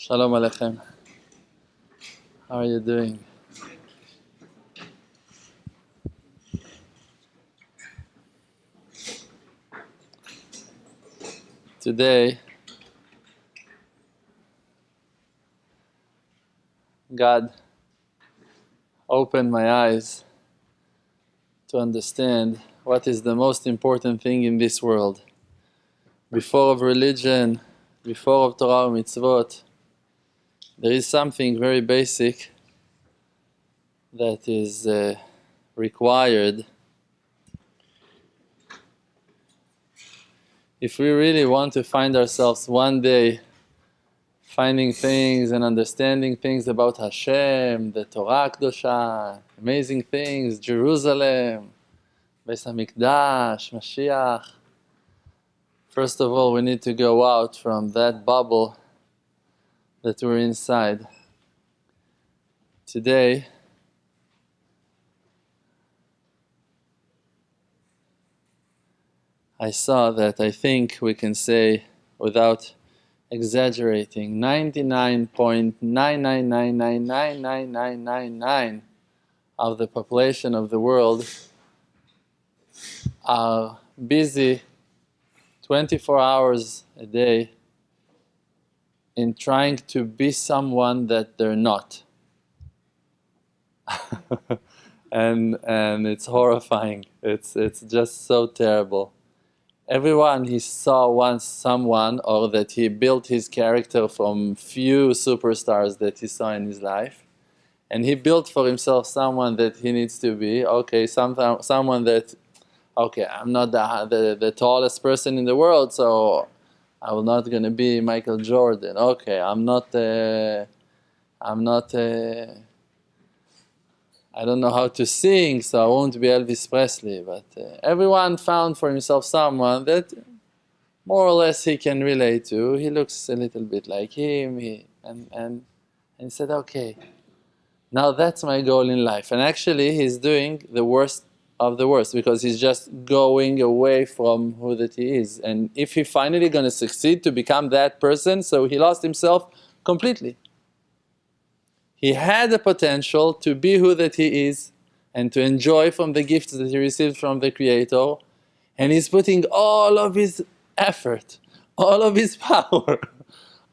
Shalom Aleichem. How are you doing? Today, God opened my eyes to understand what is the most important thing in this world. Before of religion, before of Torah and mitzvot, there is something very basic that is required if we really want to find ourselves one day finding things and understanding things about Hashem, the Torah Kedosha, amazing things, Jerusalem, Beis HaMikdash, Mashiach. First of all, we need to go out from that bubble that we're inside. Today, I saw that I think we can say, without exaggerating, 99.999999999 of the population of the world are busy 24 hours a day in trying to be someone that they're not. and it's horrifying. It's just so terrible. Everyone he saw once someone, or that he built his character from few superstars that he saw in his life, and he built for himself someone that he needs to be. Okay, someone that, okay, I'm not the tallest person in the world, so I'm not going to be Michael Jordan. Okay, I don't know how to sing, so I won't be Elvis Presley. But everyone found for himself someone that more or less he can relate to. He looks a little bit like him, and he said, okay, now that's my goal in life. And actually he's doing the worst of the worst, because he's just going away from who that he is. And if he finally going to succeed to become that person, so he lost himself completely. He had the potential to be who that he is and to enjoy from the gifts that he received from the Creator, and he's putting all of his effort, all of his power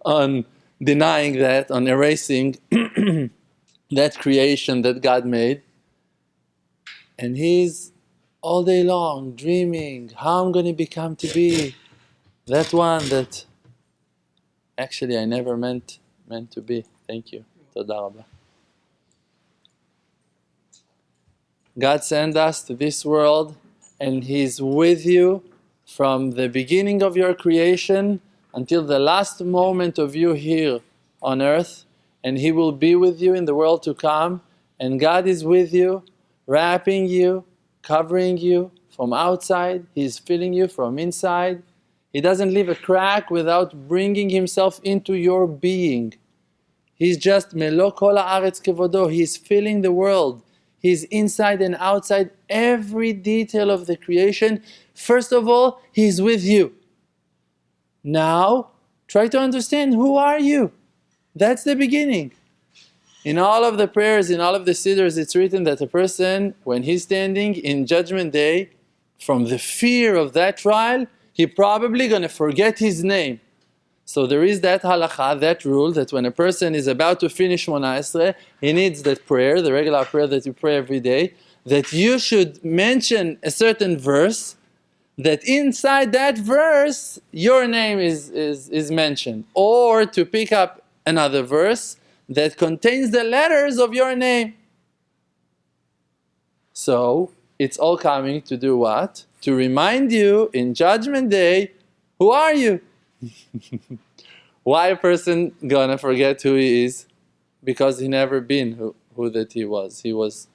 on denying that, on erasing that creation that God made. And he's all day long dreaming how I'm going to become to be that one that actually I never meant to be. Thank you. Toda Rabba. God sent us to this world, and He's with you from the beginning of your creation until the last moment of you here on earth, and He will be with you in the world to come. And God is with you, wrapping you, covering you from outside. He's filling you from inside. He doesn't leave a crack without bringing Himself into your being. He's just melo kol haaretz kevodo. He's filling the world. He's inside and outside every detail of the creation. First of all, He's with you. Now, try to understand, who are you? That's the beginning. In all of the prayers, in all of the siddhars, it's written that a person, when he's standing in Judgment Day, from the fear of that trial, he probably going to forget his name. So there is that halakha, that rule, that when a person is about to finish Shmona Esrei, he needs that prayer, the regular prayer that you pray every day, that you should mention a certain verse, that inside that verse, your name is mentioned. Or to pick up another verse that contains the letters of your name. So, it's all coming to do what? To remind you in Judgment Day, who are you? Why a person gonna forget who he is? Because he never been who that he was. He was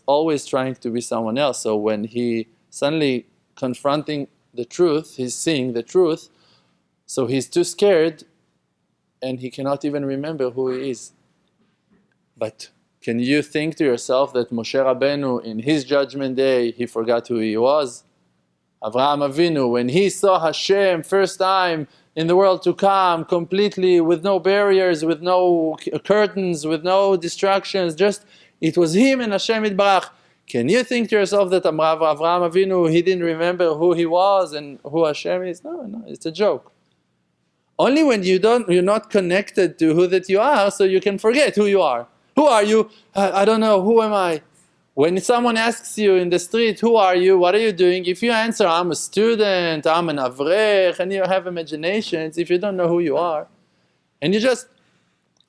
always trying to be someone else. So when he suddenly confronting the truth, he's seeing the truth, so he's too scared and he cannot even remember who he is. But can you think to yourself that Moshe Rabbeinu, in his Judgment Day, he forgot who he was? Avraham Avinu, when he saw Hashem first time in the world to come, completely with no barriers, with no curtains, with no distractions, just it was him and Hashem Yitbarach. Can you think to yourself that Avraham Avinu, he didn't remember who he was and who Hashem is? No, it's a joke. Only when you're not connected to who that you are, so you can forget who you are. Who are you? I don't know, who am I? When someone asks you in the street, who are you, what are you doing? If you answer, I'm a student, I'm an avrech, and you have imaginations, if you don't know who you are, and you just,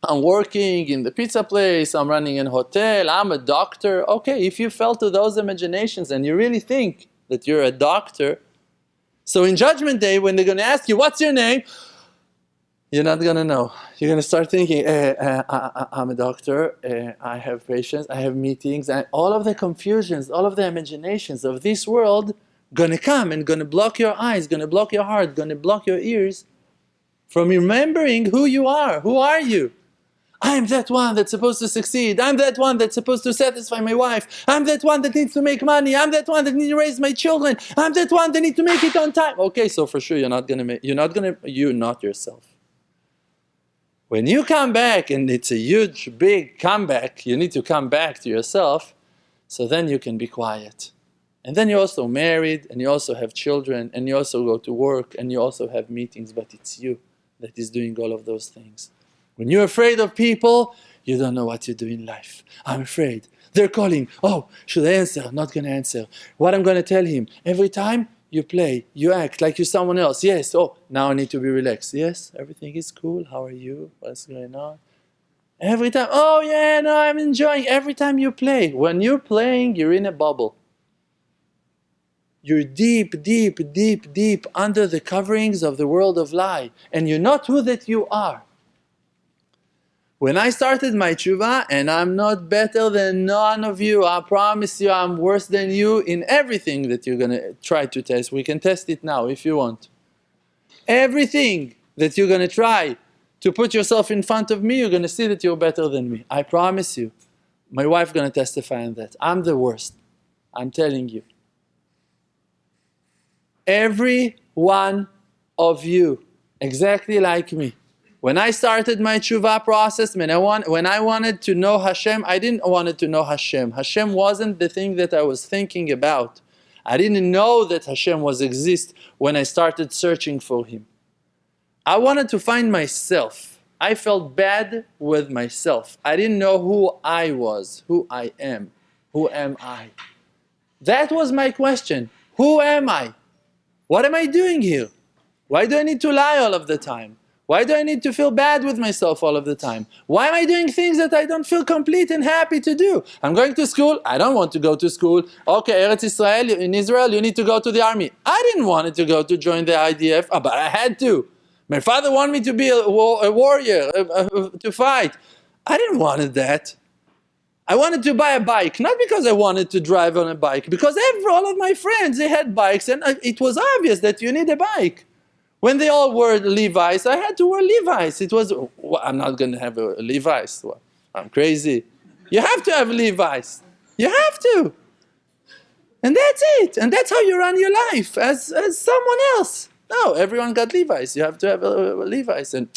I'm working in the pizza place, I'm running a hotel, I'm a doctor. Okay, if you fell to those imaginations and you really think that you're a doctor, so in Judgment Day, when they're going to ask you, what's your name? You're not going to know. You're going to start thinking, I'm a doctor, I have patients, I have meetings, and all of the confusions, all of the imaginations of this world going to come and going to block your eyes, going to block your heart, going to block your ears from remembering who you are. Who are you? I'm that one that's supposed to succeed. I'm that one that's supposed to satisfy my wife. I'm that one that needs to make money. I'm that one that needs to raise my children. I'm that one that needs to make it on time. Okay, so for sure you're not yourself. When you come back, and it's a huge, big comeback, you need to come back to yourself, so then you can be quiet. And then you're also married, and you also have children, and you also go to work, and you also have meetings, but it's you that is doing all of those things. When you're afraid of people, you don't know what you do in life. I'm afraid. They're calling. Oh, should I answer? Not going to answer. What I'm going to tell him? Every time you play, you act like you're someone else. Yes, oh, now I need to be relaxed. Yes, everything is cool. How are you? What's going on? Every time, oh yeah, no, I'm enjoying. Every time you play. When you're playing, you're in a bubble. You're deep, deep, deep, deep under the coverings of the world of lie. And you're not who that you are. When I started my tshuva, and I'm not better than none of you, I promise you I'm worse than you in everything that you're going to try to test. We can test it now if you want. Everything that you're going to try to put yourself in front of me, you're going to see that you're better than me. I promise you. My wife's going to testify on that. I'm the worst. I'm telling you. Every one of you, exactly like me. When I started my tshuva process, when I wanted to know Hashem, I didn't want to know Hashem. Hashem wasn't the thing that I was thinking about. I didn't know that Hashem was exist when I started searching for Him. I wanted to find myself. I felt bad with myself. I didn't know who I was, who I am. Who am I? That was my question. Who am I? What am I doing here? Why do I need to lie all of the time? Why do I need to feel bad with myself all of the time? Why am I doing things that I don't feel complete and happy to do? I'm going to school. I don't want to go to school. Okay, Eretz Israel, in Israel, you need to go to the army. I didn't want to go to join the IDF, but I had to. My father wanted me to be a warrior, to fight. I didn't want that. I wanted to buy a bike, not because I wanted to drive on a bike, because all of my friends, they had bikes, and it was obvious that you need a bike. When they all wore Levi's, I had to wear Levi's. It was, I'm not going to have a Levi's. I'm crazy. You have to have Levi's. You have to. And that's it. And that's how you run your life, as someone else. No, everyone got Levi's. You have to have a Levi's. And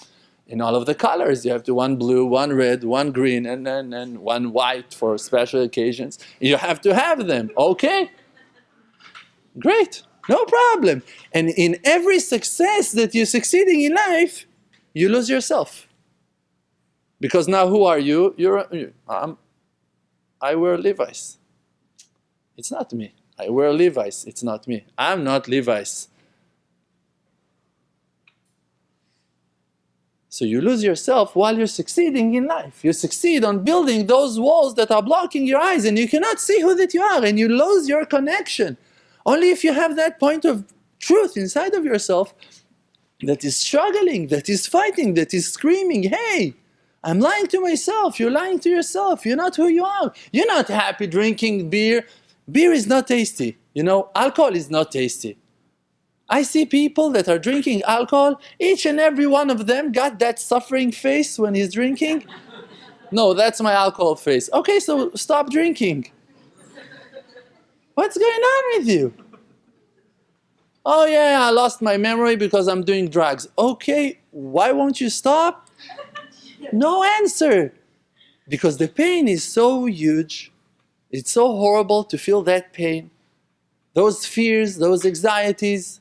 in all of the colors, you have to one blue, one red, one green, and one white for special occasions. You have to have them. Okay. Great. No problem. And in every success that you're succeeding in life, you lose yourself. Because now who are you? I wear Levi's. It's not me. I wear Levi's. It's not me. I'm not Levi's. So you lose yourself while you're succeeding in life. You succeed on building those walls that are blocking your eyes, and you cannot see who that you are, and you lose your connection. Only if you have that point of truth inside of yourself that is struggling, that is fighting, that is screaming, hey, I'm lying to myself. You're lying to yourself. You're not who you are. You're not happy drinking beer. Beer is not tasty. You know, alcohol is not tasty. I see people that are drinking alcohol. Each and every one of them got that suffering face when he's drinking. No, that's my alcohol face. Okay, so stop drinking. What's going on with you? Oh yeah, I lost my memory because I'm doing drugs. Okay, why won't you stop? No answer. Because the pain is so huge. It's so horrible to feel that pain. Those fears, those anxieties.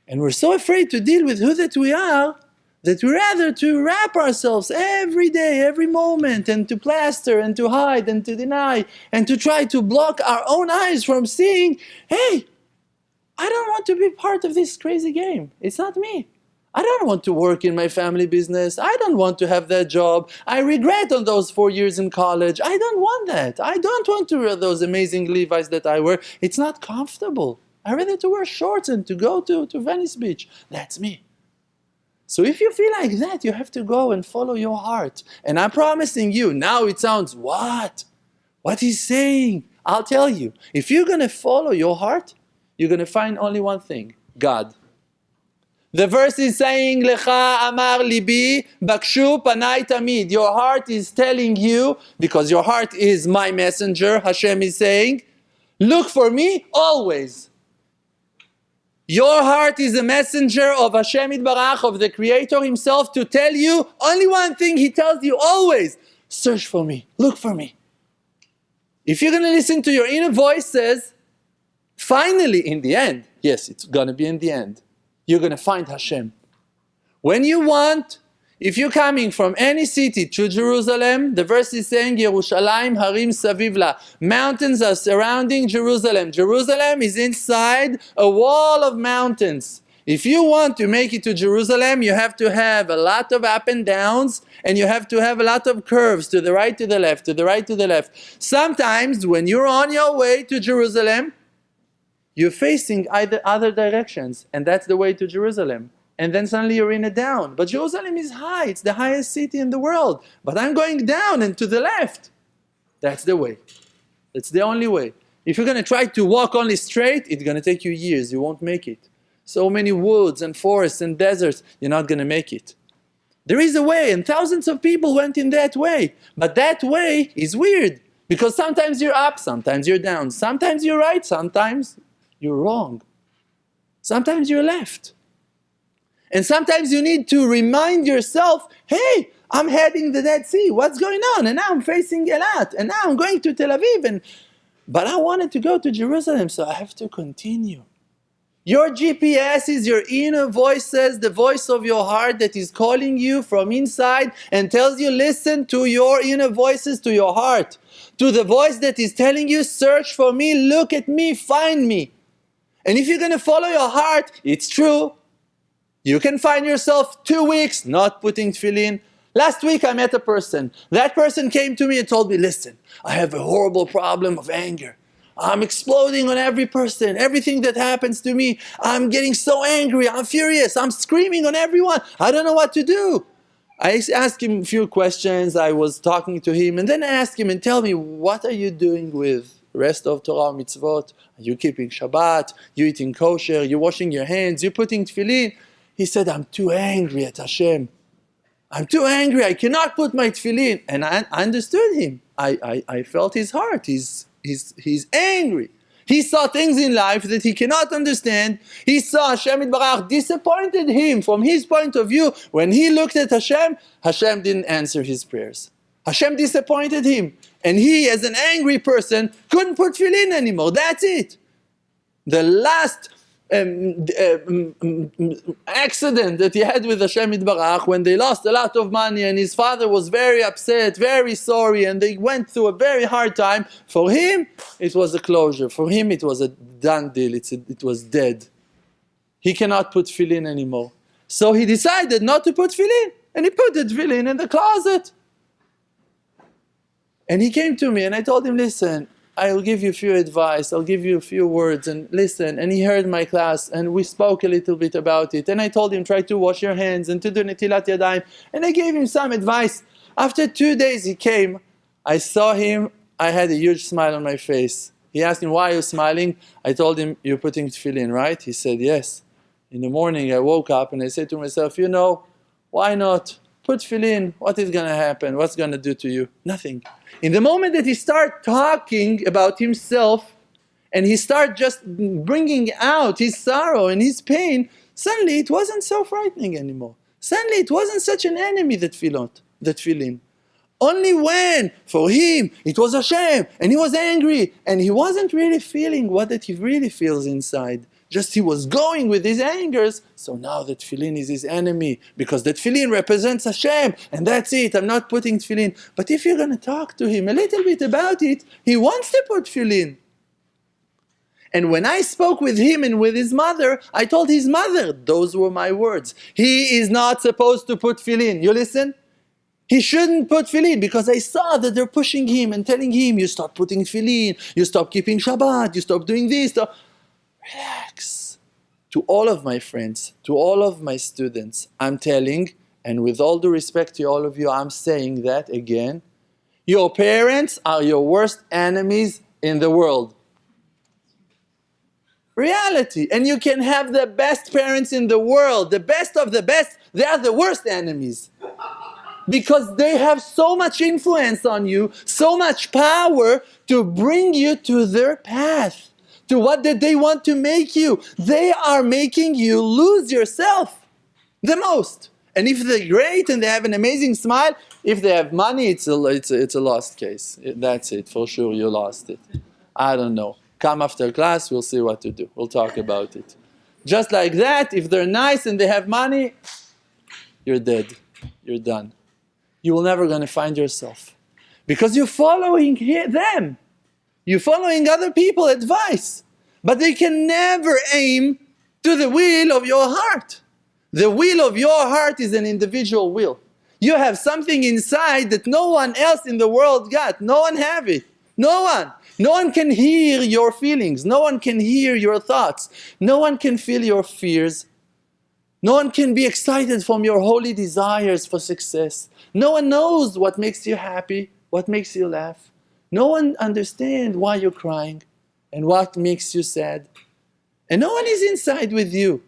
And we're so afraid to deal with who that we are that we rather to wrap ourselves every day, every moment, and to plaster and to hide and to deny and to try to block our own eyes from seeing, hey, I don't want to be part of this crazy game. It's not me. I don't want to work in my family business. I don't want to have that job. I regret on those 4 years in college. I don't want that. I don't want to wear those amazing Levi's that I wear. It's not comfortable. I rather to wear shorts and to go to Venice Beach. That's me. So if you feel like that, you have to go and follow your heart. And I'm promising you, now it sounds, what? What he's saying? I'll tell you. If you're going to follow your heart, you're going to find only one thing, God. The verse is saying, Lecha amar libi bakshu panai tamid. Your heart is telling you, because your heart is my messenger, Hashem is saying, look for me always. Your heart is a messenger of Hashem Yitbarach, of the Creator Himself, to tell you only one thing. He tells you always, search for me, look for me. If you're going to listen to your inner voices, finally, in the end, yes, it's going to be in the end, you're going to find Hashem. When you want, if you're coming from any city to Jerusalem, the verse is saying, Yerushalayim harim savivla. Mountains are surrounding Jerusalem. Jerusalem is inside a wall of mountains. If you want to make it to Jerusalem, you have to have a lot of up and downs, and you have to have a lot of curves to the right, to the left, to the right, to the left. Sometimes when you're on your way to Jerusalem, you're facing either other directions, and that's the way to Jerusalem. And then suddenly you're in a down. But Jerusalem is high, it's the highest city in the world. But I'm going down and to the left. That's the way. That's the only way. If you're going to try to walk only straight, it's going to take you years, you won't make it. So many woods and forests and deserts, you're not going to make it. There is a way, and thousands of people went in that way. But that way is weird, because sometimes you're up, sometimes you're down. Sometimes you're right, sometimes you're wrong. Sometimes you're left. And sometimes you need to remind yourself, hey, I'm heading the Dead Sea. What's going on? And now I'm facing Elat. And now I'm going to Tel Aviv. But I wanted to go to Jerusalem, so I have to continue. Your GPS is your inner voices, the voice of your heart that is calling you from inside and tells you, listen to your inner voices, to your heart. To the voice that is telling you, search for me, look at me, find me. And if you're going to follow your heart, it's true. You can find yourself 2 weeks not putting tefillin. Last week I met a person. That person came to me and told me, listen, I have a horrible problem of anger. I'm exploding on every person, everything that happens to me. I'm getting so angry, I'm furious, I'm screaming on everyone. I don't know what to do. I asked him a few questions, I was talking to him, and then I asked him, and tell me, what are you doing with the rest of Torah mitzvot? Are you keeping Shabbat? You eating kosher? You washing your hands? You putting tefillin? He said, I'm too angry at Hashem. I'm too angry, I cannot put my tefillin. And I understood him. I felt his heart. He's angry. He saw things in life that he cannot understand. He saw Hashem Yitbarach disappointed him from his point of view. When he looked at Hashem, Hashem didn't answer his prayers. Hashem disappointed him. And he, as an angry person, couldn't put tefillin anymore. That's it. The last accident that he had with Hashem Yitbarach, when they lost a lot of money and his father was very upset, very sorry, and they went through a very hard time, for him it was a closure. For him it was a done deal. It was dead. He cannot put tefillin anymore. So he decided not to put tefillin, and he put the tefillin in the closet. And he came to me and I told him, listen, I'll give you a few advice, I'll give you a few words, and listen. And he heard my class and we spoke a little bit about it. And I told him, try to wash your hands and to do netilat yadayim. And I gave him some advice. After 2 days he came, I saw him, I had a huge smile on my face. He asked me, why are you smiling? I told him, you're putting tefillin, right? He said, yes. In the morning I woke up and I said to myself, you know, why not? Put tefillin, what is going to happen? What's going to do to you? Nothing. In the moment that he started talking about himself and he started just bringing out his sorrow and his pain, suddenly it wasn't so frightening anymore. Suddenly it wasn't such an enemy that feeling. Only when, for him, it was Hashem, and he was angry, and he wasn't really feeling what that he really feels inside. Just he was going with his angers, so now that tefillin is his enemy, because that tefillin represents Hashem, and that's it, I'm not putting tefillin. But if you're going to talk to him a little bit about it, he wants to put tefillin. And when I spoke with him and with his mother, I told his mother, those were my words, he is not supposed to put tefillin. You listen? He shouldn't put tefillin, because I saw that they're pushing him and telling him, you stop putting tefillin, you stop keeping Shabbat, you stop doing this. Relax. To all of my friends, to all of my students, I'm telling, and with all due respect to all of you, I'm saying that again, your parents are your worst enemies in the world. Reality. And you can have the best parents in the world, the best of the best, they are the worst enemies. Because they have so much influence on you, so much power to bring you to their path, to what that they want to make you. They are making you lose yourself the most. And if they're great and they have an amazing smile, if they have money, it's a lost case. That's it, for sure, you lost it. I don't know. Come after class, we'll see what to do. We'll talk about it. Just like that, if they're nice and they have money, you're dead. You're done. You will never going to find yourself. Because you're following them. You're following other people's advice. But they can never aim to the will of your heart. The will of your heart is an individual will. You have something inside that no one else in the world got. No one have it. No one. No one can hear your feelings. No one can hear your thoughts. No one can feel your fears. No one can be excited from your holy desires for success. No one knows what makes you happy, what makes you laugh. No one understands why you're crying and what makes you sad. And no one is inside with you.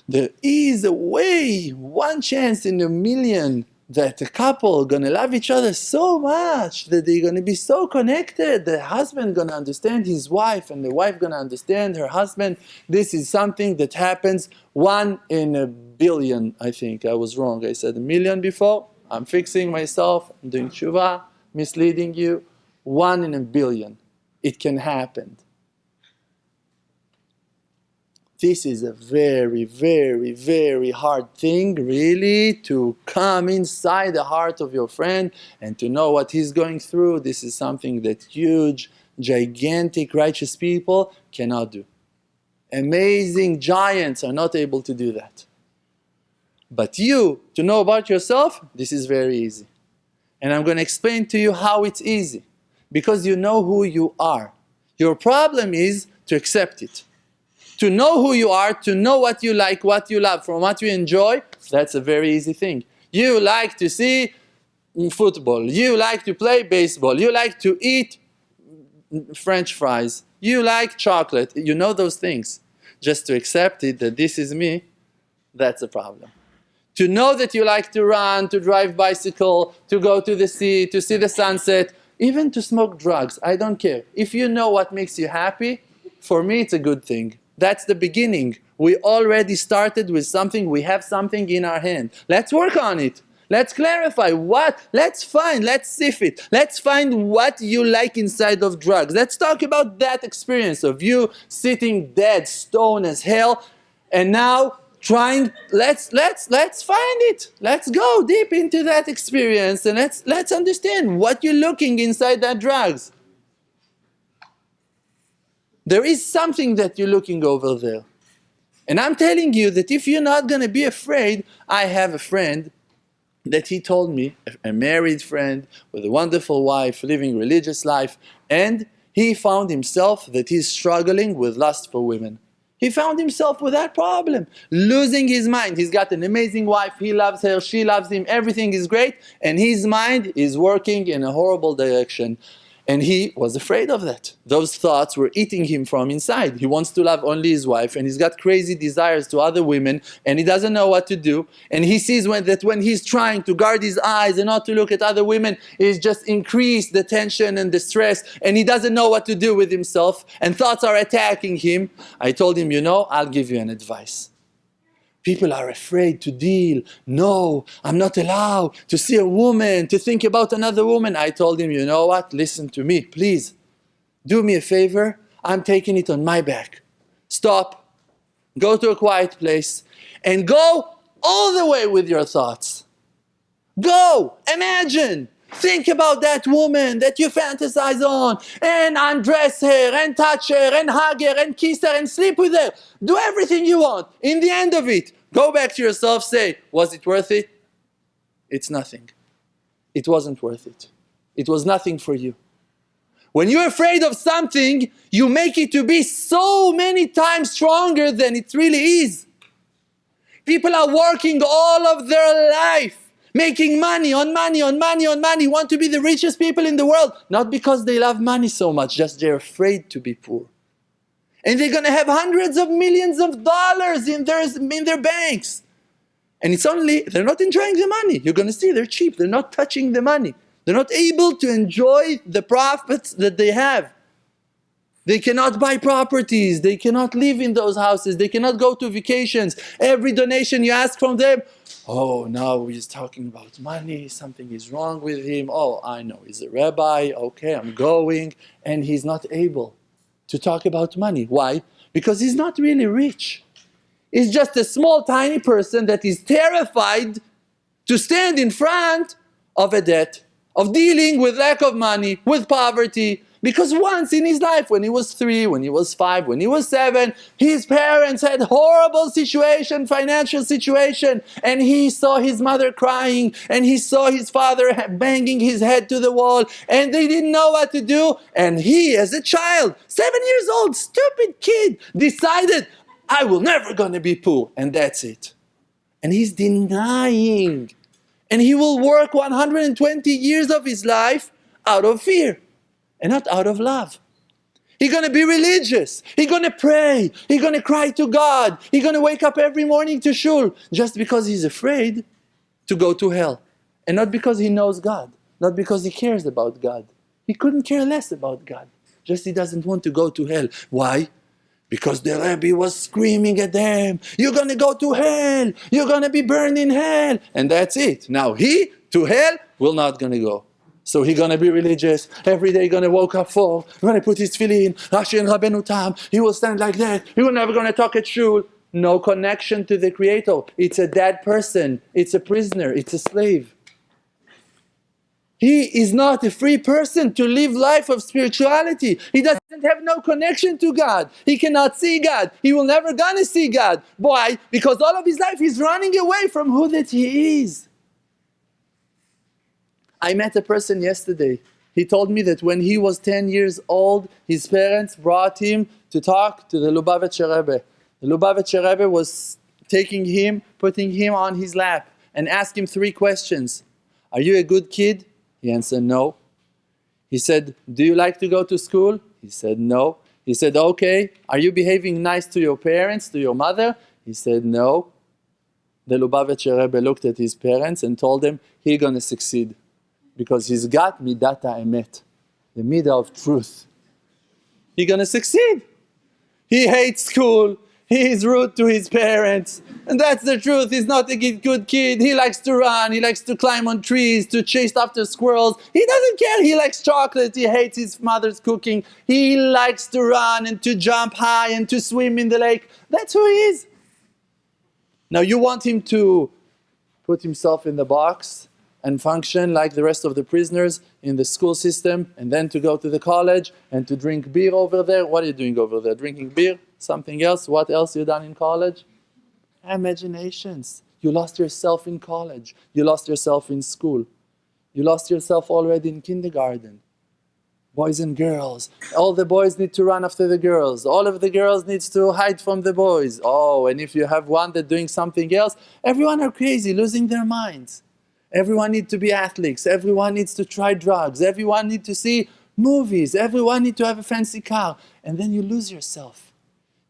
There is a way, one chance in a million, that a couple are going to love each other so much that they're going to be so connected. The husband going to understand his wife and the wife going to understand her husband. This is something that happens 1 in a billion, I think. I was wrong. I said 1 million before. I'm fixing myself. I'm doing tshuva, misleading you. 1 in a billion. It can happen. This is a very, very, very hard thing, really, to come inside the heart of your friend and to know what he's going through. This is something that huge, gigantic, righteous people cannot do. Amazing giants are not able to do that. But you, to know about yourself, this is very easy. And I'm going to explain to you how it's easy. Because you know who you are. Your problem is to accept it. To know who you are, to know what you like, what you love, from what you enjoy, that's a very easy thing. You like to see football. You like to play baseball. You like to eat French fries. You like chocolate. You know those things. Just to accept it, that this is me, that's a problem. To know that you like to run, to drive bicycle, to go to the sea, to see the sunset, even to smoke drugs, I don't care. If you know what makes you happy, for me it's a good thing. That's the beginning. We already started with something. We have something in our hand. Let's work on it. Let's clarify what. Let's find. Let's sift it. Let's find what you like inside of drugs. Let's talk about that experience of you sitting dead, stone as hell, and now trying. Let's find it. Let's go deep into that experience and let's understand what you're looking inside that drugs. There is something that you're looking over there. And I'm telling you that if you're not going to be afraid, I have a friend that he told me, a married friend with a wonderful wife, living religious life, and he found himself that he's struggling with lust for women. He found himself with that problem, losing his mind. He's got an amazing wife, he loves her, she loves him, everything is great, and his mind is working in a horrible direction. And he was afraid of that. Those thoughts were eating him from inside. He wants to love only his wife, and he's got crazy desires to other women, and he doesn't know what to do. And he sees that when he's trying to guard his eyes and not to look at other women, he's just increased the tension and the stress, and he doesn't know what to do with himself, and thoughts are attacking him. I told him, I'll give you an advice. People are afraid to deal. No, I'm not allowed to see a woman, to think about another woman. I told him, you know what? Listen to me, please. Do me a favor. I'm taking it on my back. Stop. Go to a quiet place and go all the way with your thoughts. Go. Imagine. Think about that woman that you fantasize on, and undress her, and touch her, and hug her, and kiss her, and sleep with her. Do everything you want. In the end of it, go back to yourself, say, was it worth it? It's nothing. It wasn't worth it. It was nothing for you. When you're afraid of something, you make it to be so many times stronger than it really is. People are working all of their life, making money on money on money on money, want to be the richest people in the world. Not because they love money so much, just they're afraid to be poor. And they're going to have hundreds of millions of dollars in their banks. And they're not enjoying the money. You're going to see they're cheap. They're not touching the money. They're not able to enjoy the profits that they have. They cannot buy properties. They cannot live in those houses. They cannot go to vacations. Every donation you ask from them, oh, now he's talking about money. Something is wrong with him. Oh, I know. He's a rabbi. Okay, I'm going. And he's not able to talk about money. Why? Because he's not really rich. He's just a small, tiny person that is terrified to stand in front of a debt, of dealing with lack of money, with poverty. Because once in his life, when he was 3, when he was 5, when he was 7, his parents had horrible financial situation, and he saw his mother crying, and he saw his father banging his head to the wall, and they didn't know what to do. And he, as a child, 7 years old, stupid kid, decided, I will never gonna be poor, and that's it. And he's denying. And he will work 120 years of his life out of fear. And not out of love. He's going to be religious. He's going to pray. He's going to cry to God. He's going to wake up every morning to shul just because he's afraid to go to hell. And not because he knows God. Not because he cares about God. He couldn't care less about God. Just he doesn't want to go to hell. Why? Because the Rebbe was screaming at them, you're going to go to hell. You're going to be burned in hell. And that's it. Now he, to hell, will not going to go. So he's going to be religious. Every day he's going to wake up 4. He's going to put his tefillin. Rashi and Rabbeinu Tam. He will stand like that. He will never going to talk at shul. No connection to the Creator. It's a dead person. It's a prisoner. It's a slave. He is not a free person to live life of spirituality. He doesn't have no connection to God. He cannot see God. He will never going to see God. Why? Because all of his life he's running away from who that he is. I met a person yesterday. He told me that when he was 10 years old, his parents brought him to talk to the Lubavitcher Rebbe. The Lubavitcher Rebbe was taking him, putting him on his lap, and asked him 3 questions. Are you a good kid? He answered no. He said, do you like to go to school? He said no. He said, okay, are you behaving nice to your parents, to your mother? He said no. The Lubavitcher Rebbe looked at his parents and told them, he's going to succeed. Because he's got midat ha'emet, the midah of truth. He's going to succeed. He hates school. He's rude to his parents. And that's the truth. He's not a good kid. He likes to run. He likes to climb on trees, to chase after squirrels. He doesn't care. He likes chocolate. He hates his mother's cooking. He likes to run and to jump high and to swim in the lake. That's who he is. Now you want him to put himself in the box and function like the rest of the prisoners in the school system, and then to go to the college and to drink beer over there. What are you doing over there? Drinking beer? Something else? What else you done in college? Imaginations. You lost yourself in college. You lost yourself in school. You lost yourself already in kindergarten. Boys and girls. All the boys need to run after the girls. All of the girls needs to hide from the boys. Oh, and if you have one that's doing something else, everyone are crazy, losing their minds. Everyone needs to be athletes. Everyone needs to try drugs. Everyone needs to see movies, everyone need to have a fancy car. And then you lose yourself.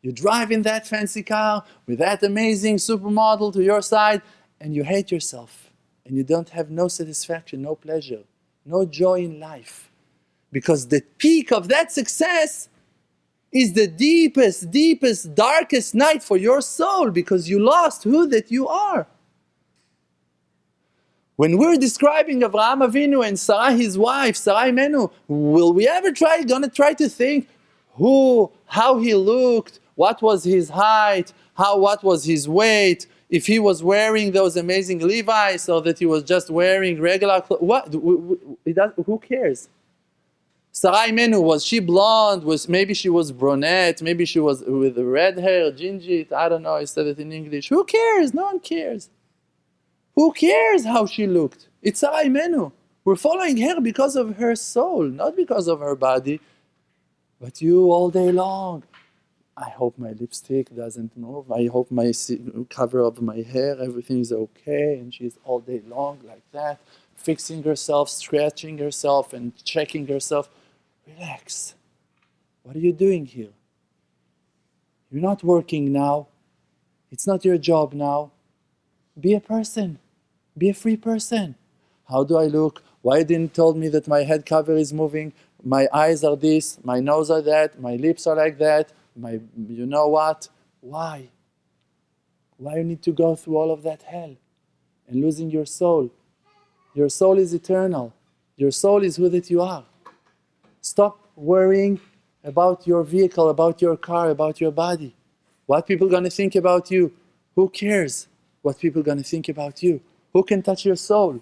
You drive in that fancy car with that amazing supermodel to your side, and you hate yourself. And you don't have no satisfaction, no pleasure, no joy in life. Because the peak of that success is the deepest, deepest, darkest night for your soul, because you lost who that you are. When we're describing Avraham Avinu and Sarah his wife, Sarah Imenu, will we ever gonna try to think how he looked, what was his height, what was his weight, if he was wearing those amazing Levi's or that he was just wearing regular clothes? Who cares? Sarah Imenu, was she blonde? Maybe she was brunette? Maybe she was with red hair, gingy? I don't know, I said it in English. Who cares? No one cares. Who cares how she looked? It's Sarah Imenu. We're following her because of her soul, not because of her body. But you all day long, I hope my lipstick doesn't move. I hope my cover of my hair, everything is okay. And she's all day long like that, fixing herself, scratching herself and checking herself. Relax. What are you doing here? You're not working now. It's not your job now. Be a person. Be a free person. How do I look? Why didn't you tell me that my head cover is moving? My eyes are this, my nose are that, my lips are like that, you know what? Why? Why you need to go through all of that hell and losing your soul? Your soul is eternal. Your soul is who that you are. Stop worrying about your vehicle, about your car, about your body. What people are going to think about you? Who cares what people are going to think about you? Who can touch your soul?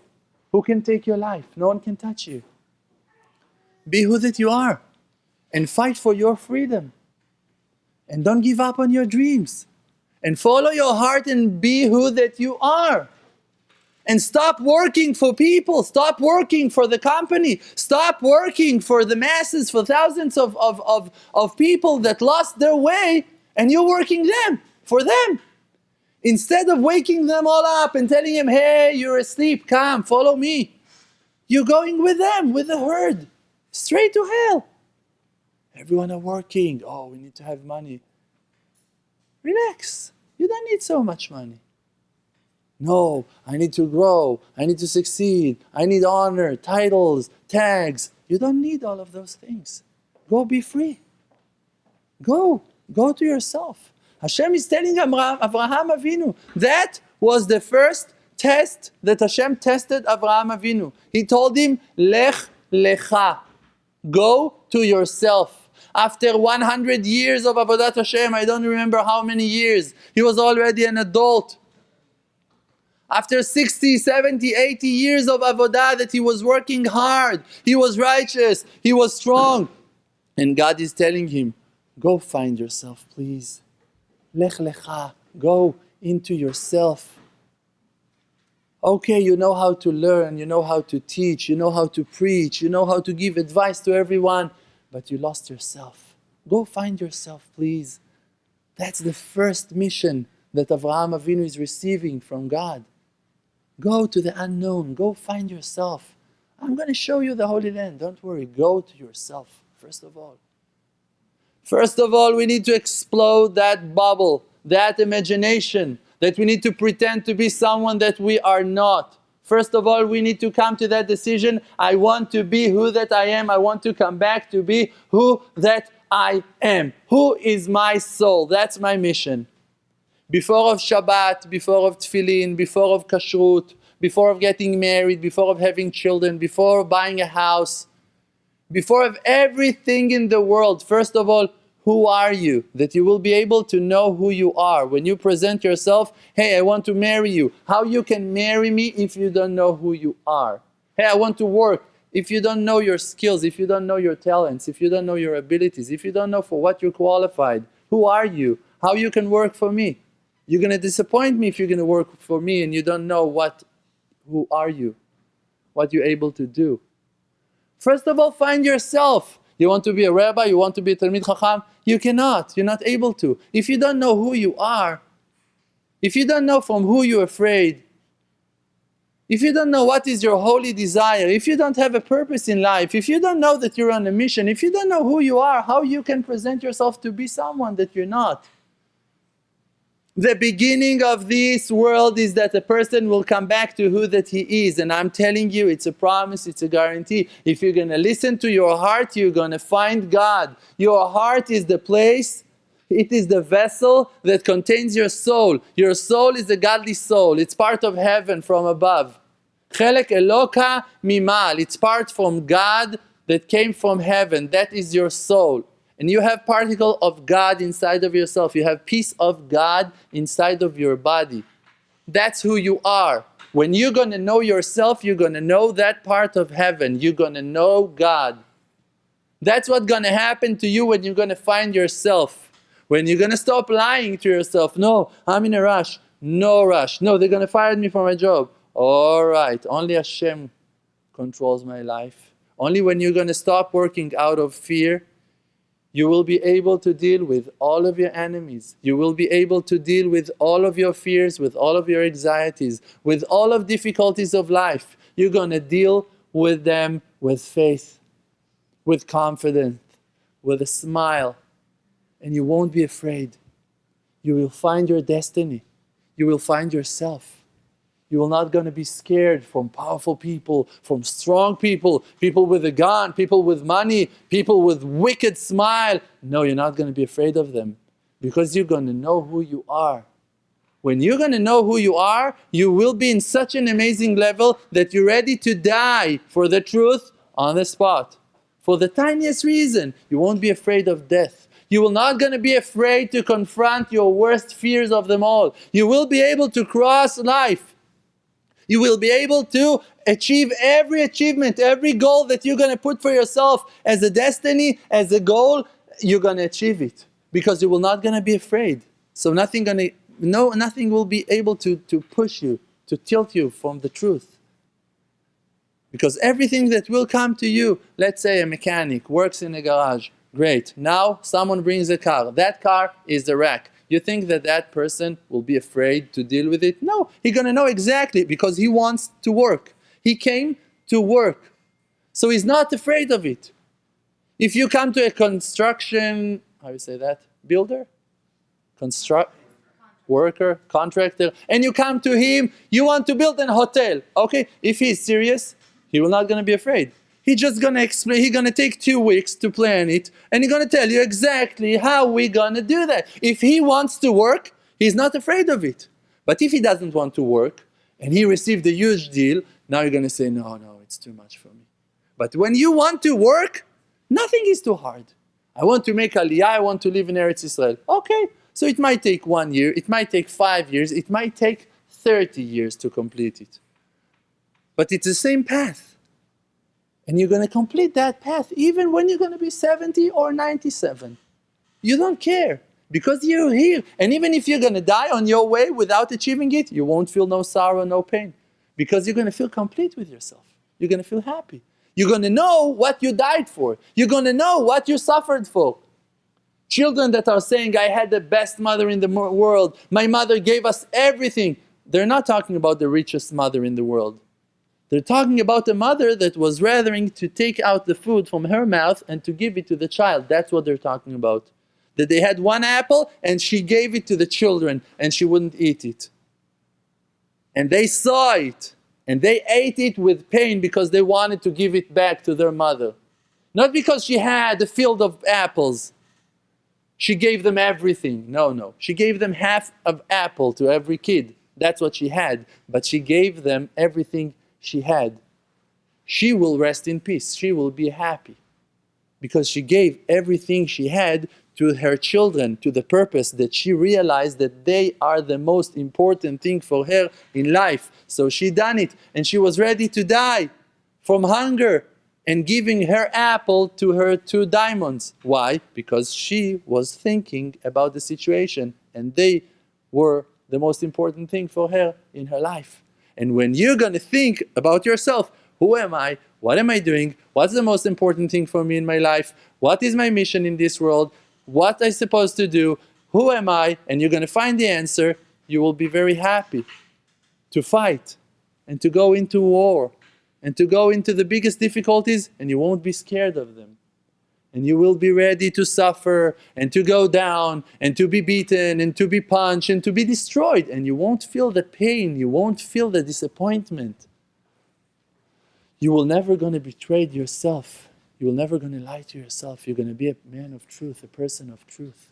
Who can take your life? No one can touch you. Be who that you are and fight for your freedom. And don't give up on your dreams. And follow your heart and be who that you are. And stop working for people. Stop working for the company. Stop working for the masses, for thousands of people that lost their way, and you're working for them. Instead of waking them all up and telling them, hey, you're asleep, come, follow me. You're going with them, with the herd, straight to hell. Everyone are working. Oh, we need to have money. Relax. You don't need so much money. No, I need to grow. I need to succeed. I need honor, titles, tags. You don't need all of those things. Go be free. Go to yourself. Hashem is telling Avraham Avinu. That was the first test that Hashem tested Avraham Avinu. He told him, Lech lecha. Go to yourself. After 100 years of Avodat Hashem, I don't remember how many years, he was already an adult. After 60, 70, 80 years of Avodah that he was working hard, he was righteous, he was strong. And God is telling him, go find yourself, please. Lech lecha, go into yourself. Okay, you know how to learn, you know how to teach, you know how to preach, you know how to give advice to everyone, but you lost yourself. Go find yourself, please. That's the first mission that Avraham Avinu is receiving from God. Go to the unknown, go find yourself. I'm going to show you the Holy Land, don't worry, go to yourself, first of all. First of all, we need to explode that bubble, that imagination, that we need to pretend to be someone that we are not. First of all, we need to come to that decision, I want to be who that I am, I want to come back to be who that I am. Who is my soul? That's my mission. Before of Shabbat, before of Tefillin, before of Kashrut, before of getting married, before of having children, before of buying a house, before of everything in the world, first of all, who are you? That you will be able to know who you are. When you present yourself, hey, I want to marry you. How you can marry me if you don't know who you are? Hey, I want to work. If you don't know your skills, if you don't know your talents, if you don't know your abilities, if you don't know for what you're qualified, who are you? How you can work for me? You're going to disappoint me if you're going to work for me and you don't know who are you? What you're able to do. First of all, find yourself. You want to be a rabbi? You want to be a Talmid Chacham? You cannot. You're not able to. If you don't know who you are, if you don't know from who you're afraid, if you don't know what is your holy desire, if you don't have a purpose in life, if you don't know that you're on a mission, if you don't know who you are, how you can present yourself to be someone that you're not? The beginning of this world is that a person will come back to who that he is. And I'm telling you, it's a promise, it's a guarantee. If you're going to listen to your heart, you're going to find God. Your heart is the place, it is the vessel that contains your soul. Your soul is a godly soul. It's part of heaven from above. Chelek Eloka Mimal. It's part from God that came from heaven. That is your soul. And you have particle of God inside of yourself. You have piece of God inside of your body. That's who you are. When you're going to know yourself, you're going to know that part of heaven. You're going to know God. That's what's going to happen to you when you're going to find yourself. When you're going to stop lying to yourself. No, I'm in a rush. No rush. No, they're going to fire me from my job. All right, only Hashem controls my life. Only when you're going to stop working out of fear, you will be able to deal with all of your enemies. You will be able to deal with all of your fears, with all of your anxieties, with all of difficulties of life. You're going to deal with them with faith, with confidence, with a smile. And you won't be afraid. You will find your destiny. You will find yourself. You will not going to be scared from powerful people, from strong people, people with a gun, people with money, people with wicked smile. No, you're not going to be afraid of them because you're going to know who you are. When you're going to know who you are, you will be in such an amazing level that you're ready to die for the truth on the spot. For the tiniest reason, you won't be afraid of death. You will not going to be afraid to confront your worst fears of them all. You will be able to cross life. You will be able to achieve every achievement, every goal that you're going to put for yourself as a destiny, as a goal, you're going to achieve it. Because you will not going to be afraid. So nothing will be able to push you, to tilt you from the truth. Because everything that will come to you, let's say a mechanic works in a garage, great. Now someone brings a car. That car is the wreck. You think that that person will be afraid to deal with it? No, he's going to know exactly because he wants to work. He came to work. So he's not afraid of it. If you come to a construction, how do you say that? Builder? Worker, contractor, and you come to him, you want to build a hotel. Okay, if he's serious, he will not going to be afraid. He's just going to explain, he's going to take 2 weeks to plan it, and he's going to tell you exactly how we're going to do that. If he wants to work, he's not afraid of it. But if he doesn't want to work, and he received a huge deal, now you're going to say, no, it's too much for me. But when you want to work, nothing is too hard. I want to make Aliyah, I want to live in Eretz Israel. Okay, so it might take 1 year, it might take 5 years, it might take 30 years to complete it. But it's the same path. And you're going to complete that path even when you're going to be 70 or 97. You don't care because you're here. And even if you're going to die on your way without achieving it, you won't feel no sorrow, no pain. Because you're going to feel complete with yourself. You're going to feel happy. You're going to know what you died for. You're going to know what you suffered for. Children that are saying, I had the best mother in the world. My mother gave us everything. They're not talking about the richest mother in the world. They're talking about a mother that was rathering to take out the food from her mouth and to give it to the child. That's what they're talking about. That they had 1 apple and she gave it to the children and she wouldn't eat it. And they saw it and they ate it with pain because they wanted to give it back to their mother. Not because she had a field of apples. She gave them everything. No. She gave them half of apple to every kid. That's what she had. But she gave them everything she had. She will rest in peace. She will be happy because she gave everything she had to her children, to the purpose that she realized that they are the most important thing for her in life. So she done it and she was ready to die from hunger and giving her apple to her 2 diamonds. Why? Because she was thinking about the situation and they were the most important thing for her in her life. And when you're going to think about yourself, who am I? What am I doing? What's the most important thing for me in my life? What is my mission in this world? What am I supposed to do? Who am I? And you're going to find the answer. You will be very happy to fight and to go into war and to go into the biggest difficulties, and you won't be scared of them. And you will be ready to suffer and to go down and to be beaten and to be punched and to be destroyed. And you won't feel the pain, you won't feel the disappointment. You will never going to betray yourself. You will never going to lie to yourself. You're going to be a man of truth, a person of truth.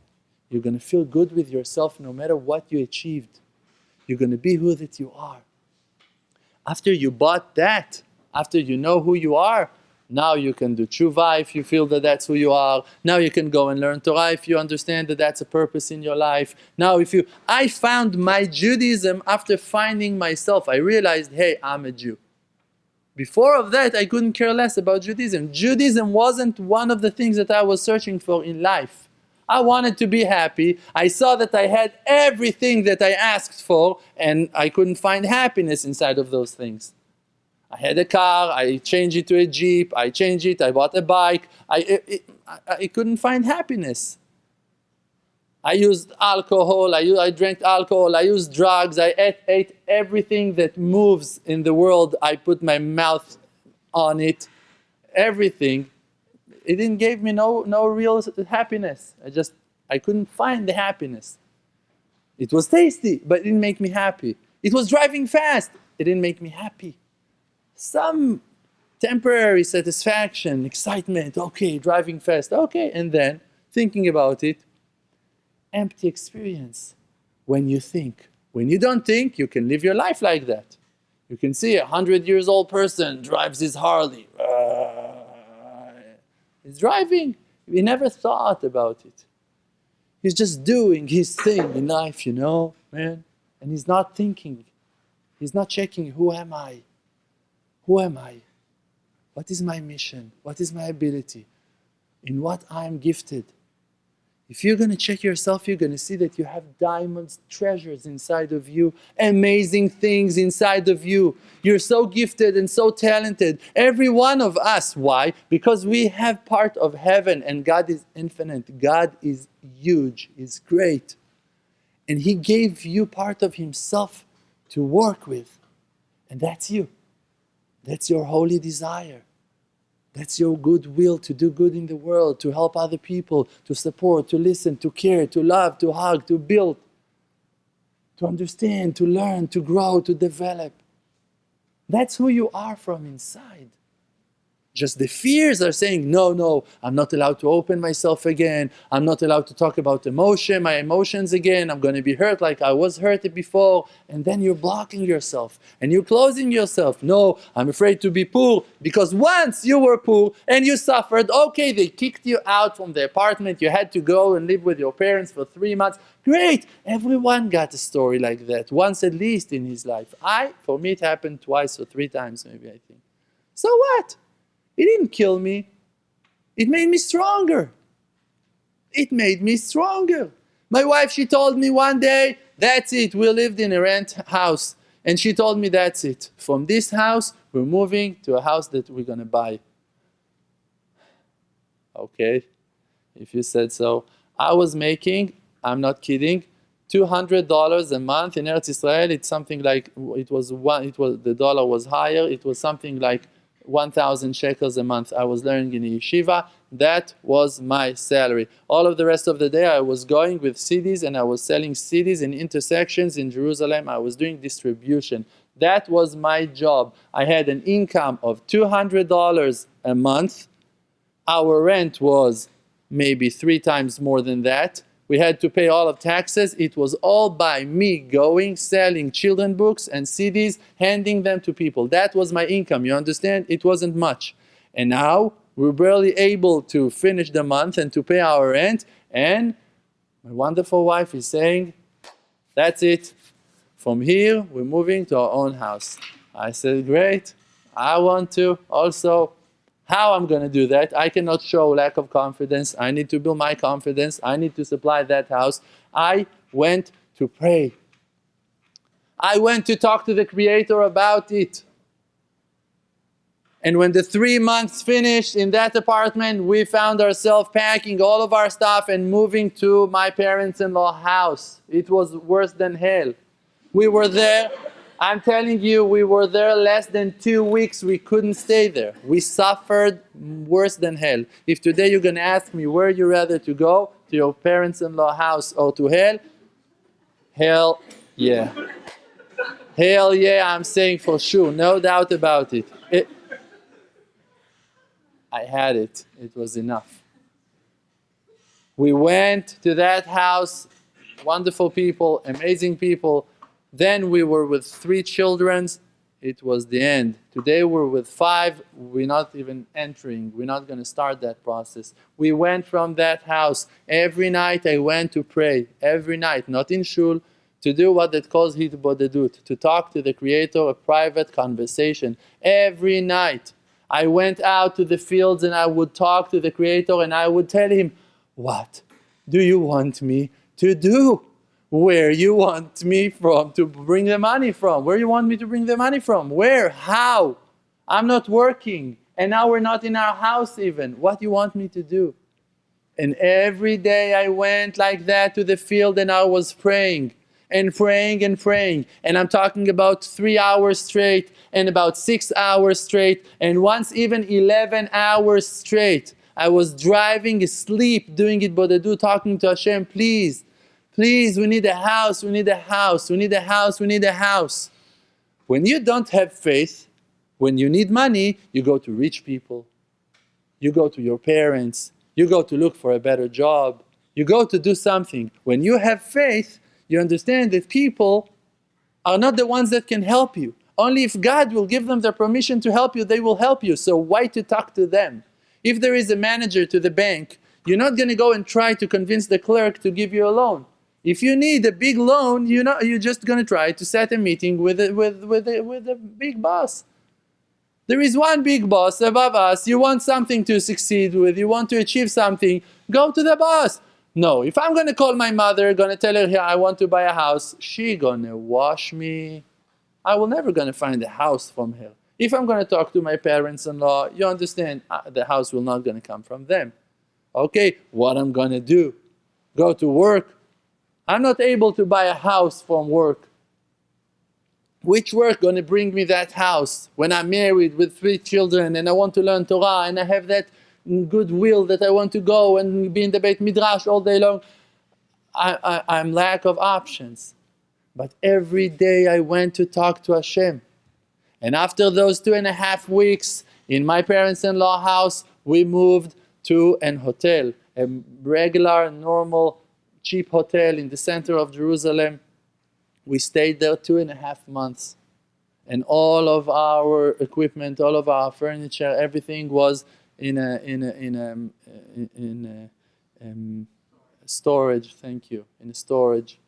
You're going to feel good with yourself no matter what you achieved. You're going to be who that you are. After you bought that, after you know who you are, now you can do tshuva if you feel that that's who you are. Now you can go and learn Torah if you understand that that's a purpose in your life. Now I found my Judaism after finding myself. I realized, hey, I'm a Jew. Before of that, I couldn't care less about Judaism. Judaism wasn't one of the things that I was searching for in life. I wanted to be happy. I saw that I had everything that I asked for, and I couldn't find happiness inside of those things. I had a car, I changed it to a Jeep, I changed it, I bought a bike. I couldn't find happiness. I used alcohol, I drank alcohol, I used drugs, I ate everything that moves in the world. I put my mouth on it, everything. It didn't give me no real happiness. I couldn't find the happiness. It was tasty, but it didn't make me happy. It was driving fast, it didn't make me happy. Some temporary satisfaction, excitement, okay, driving fast, okay, and then thinking about it, empty experience when you think. When you don't think, you can live your life like that. You can see a 100-year-old person drives his Harley. He's driving. He never thought about it. He's just doing his thing in life, man. And he's not thinking. He's not checking, who am I? Who am I? What is my mission? What is my ability? In what I am gifted? If you're going to check yourself, you're going to see that you have diamonds, treasures inside of you, amazing things inside of you. You're so gifted and so talented. Every one of us. Why? Because we have part of heaven, and God is infinite. God is huge, is great. And He gave you part of Himself to work with. And that's you. That's your holy desire. That's your goodwill to do good in the world, to help other people, to support, to listen, to care, to love, to hug, to build, to understand, to learn, to grow, to develop. That's who you are from inside. Just the fears are saying, no, I'm not allowed to open myself again. I'm not allowed to talk about my emotions again. I'm going to be hurt like I was hurt before. And then you're blocking yourself and you're closing yourself. No, I'm afraid to be poor, because once you were poor and you suffered, okay, they kicked you out from the apartment. You had to go and live with your parents for 3 months. Great. Everyone got a story like that, once at least in his life. For me, it happened twice or 3 times maybe, I think. So what? It didn't kill me. It made me stronger. It made me stronger. My wife, she told me one day, that's it. We lived in a rent house. And she told me, that's it. From this house, we're moving to a house that we're going to buy. Okay, if you said so. I was making, I'm not kidding, $200 a month in Eretz Israel. It's something like, the dollar was higher. It was something like 1,000 shekels a month. I was learning in a yeshiva. That was my salary. All of the rest of the day I was going with CDs and I was selling CDs in intersections in Jerusalem. I was doing distribution. That was my job. I had an income of $200 a month. Our rent was maybe 3 times more than that. We had to pay all of taxes. It was all by me going, selling children books and CDs, handing them to people. That was my income, you understand? It wasn't much. And now we're barely able to finish the month and to pay our rent. And my wonderful wife is saying, that's it. From here, we're moving to our own house. I said, great. I want to also. How I'm going to do that? I cannot show lack of confidence. I need to build my confidence. I need to supply that house. I went to pray. I went to talk to the Creator about it. And when the 3 months finished in that apartment, we found ourselves packing all of our stuff and moving to my parents-in-law house. It was worse than hell. We were there. I'm telling you, we were there less than 2 weeks. We couldn't stay there. We suffered worse than hell. If today you're going to ask me where you rather to go, to your parents-in-law house or to hell, hell yeah. Hell yeah, I'm saying for sure, no doubt about it. I had it. It was enough. We went to that house, wonderful people, amazing people. Then we were with 3 children. It was the end. Today we're with 5. We're not even entering. We're not going to start that process. We went from that house. Every night I went to pray. Every night, not in shul, to do what it calls Hitbodedut, to talk to the Creator, a private conversation. Every night I went out to the fields and I would talk to the Creator and I would tell Him, what do you want me to do? Where you want me from to bring the money from? Where you want me to bring the money from? Where? How? I'm not working. And now we're not in our house even. What do you want me to do? And every day I went like that to the field and I was praying and praying and praying. And I'm talking about 3 hours straight and about 6 hours straight and once even 11 hours straight. I was driving asleep, doing Hitbodedut, talking to Hashem, please, we need a house, we need a house, we need a house, we need a house. When you don't have faith, when you need money, you go to rich people, you go to your parents, you go to look for a better job, you go to do something. When you have faith, you understand that people are not the ones that can help you. Only if God will give them the permission to help you, they will help you. So why to talk to them? If there is a manager to the bank, you're not going to go and try to convince the clerk to give you a loan. If you need a big loan, you're just going to try to set a meeting with a big boss. There is one big boss above us. You want something to succeed with, you want to achieve something, go to the boss. No, if I'm going to call my mother, going to tell her, here, I want to buy a house, she going to wash me. I will never going to find a house from her. If I'm going to talk to my parents-in-law, you understand, the house will not going to come from them. Okay, what I'm going to do? Go to work? I'm not able to buy a house from work. Which work going to bring me that house when I'm married with 3 children and I want to learn Torah and I have that goodwill that I want to go and be in the Beit Midrash all day long? I'm lack of options. But every day I went to talk to Hashem. And after those 2.5 weeks in my parents-in-law house, we moved to an hotel, a regular, normal, cheap hotel in the center of Jerusalem. We stayed there 2.5 months. And all of our equipment, all of our furniture, everything was in storage, thank you, in storage.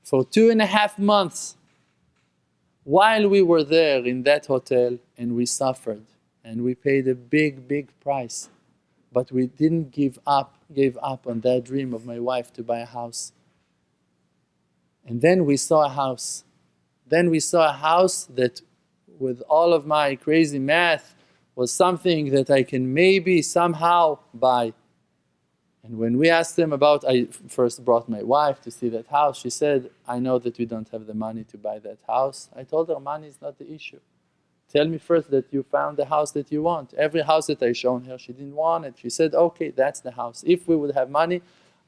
For 2.5 months, while we were there in that hotel, and we suffered, and we paid a big, big price, but we didn't gave up on that dream of my wife to buy a house. And then we saw a house. Then we saw a house that, with all of my crazy math, was something that I can maybe somehow buy. And when we asked them about, I first brought my wife to see that house. She said, I know that we don't have the money to buy that house. I told her, money is not the issue. Tell me first that you found the house that you want. Every house that I shown her, she didn't want it. She said, okay, that's the house. If we would have money,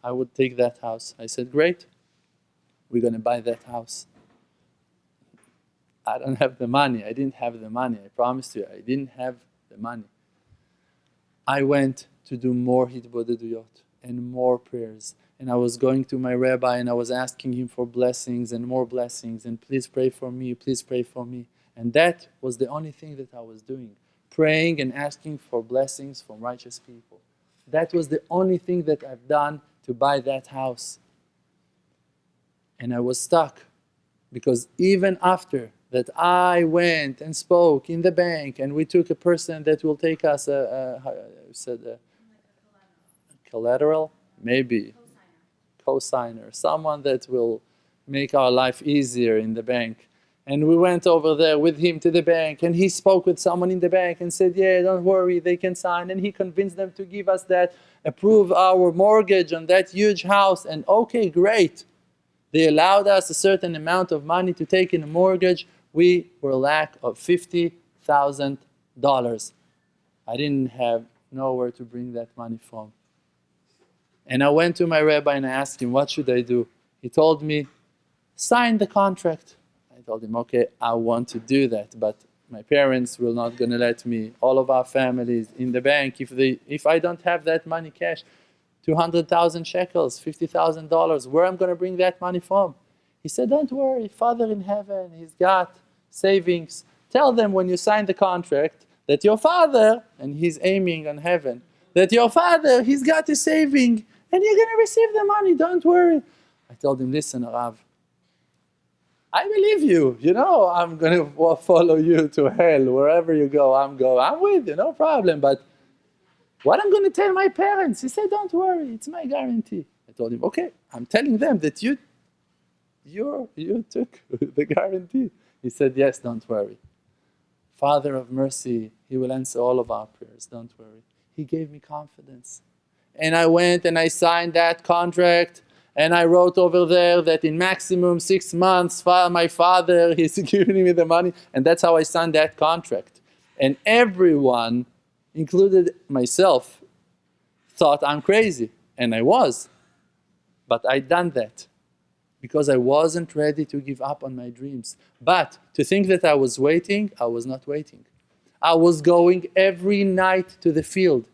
I would take that house. I said, great, we're going to buy that house. I don't have the money. I didn't have the money. I promised you, I didn't have the money. I went to do more Hitbodedut and more prayers. And I was going to my rabbi and I was asking him for blessings and more blessings. And please pray for me, please pray for me. And that was the only thing that I was doing. Praying and asking for blessings from righteous people. That was the only thing that I've done to buy that house. And I was stuck. Because even after that I went and spoke in the bank and we took a person that will take us collateral, maybe co-signer, someone that will make our life easier in the bank. And we went over there with him to the bank and he spoke with someone in the bank and said, yeah, don't worry, they can sign. And he convinced them to give us that, approve our mortgage on that huge house. And okay, great. They allowed us a certain amount of money to take in a mortgage. We were lack of $50,000. I didn't have nowhere to bring that money from. And I went to my rabbi and I asked him, what should I do? He told me, sign the contract. I told him, okay, I want to do that, but my parents will not going to let me. All of our families in the bank, if I don't have that money cash, 200,000 shekels, $50,000, where I'm going to bring that money from? He said, don't worry, Father in heaven, he's got savings. Tell them when you sign the contract that your father, and he's aiming on heaven, that your father, he's got a saving, and you're going to receive the money, don't worry. I told him, listen, Rav, I believe you. You know, I'm going to follow you to hell. Wherever you go, I'm with you, no problem. But what I'm going to tell my parents? He said, don't worry, it's my guarantee. I told him, okay, I'm telling them that you took the guarantee. He said, yes, don't worry. Father of mercy, he will answer all of our prayers, don't worry. He gave me confidence. And I went and I signed that contract. And I wrote over there that in maximum 6 months, my father is giving me the money. And that's how I signed that contract. And everyone, included myself, thought I'm crazy. And I was. But I done that because I wasn't ready to give up on my dreams. But to think that I was waiting, I was not waiting. I was going every night to the field.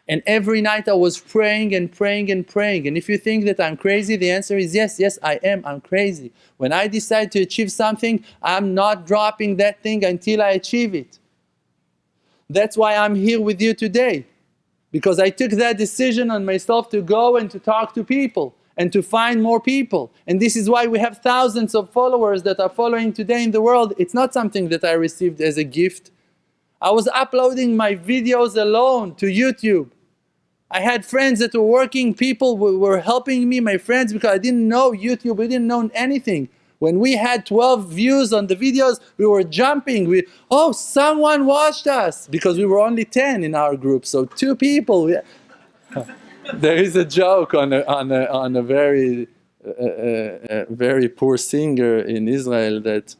And every night I was praying and praying and praying. And if you think that I'm crazy, the answer is yes, I am. I'm crazy. When I decide to achieve something, I'm not dropping that thing until I achieve it. That's why I'm here with you today. Because I took that decision on myself to go and to talk to people and to find more people. And this is why we have thousands of followers that are following today in the world. It's not something that I received as a gift. I was uploading my videos alone to YouTube. I had friends that were working, people were helping me, my friends, because I didn't know YouTube, we didn't know anything. When we had 12 views on the videos, we were jumping. Oh, someone watched us, because we were only 10 in our group, so 2 people. There is a joke on a very poor singer in Israel that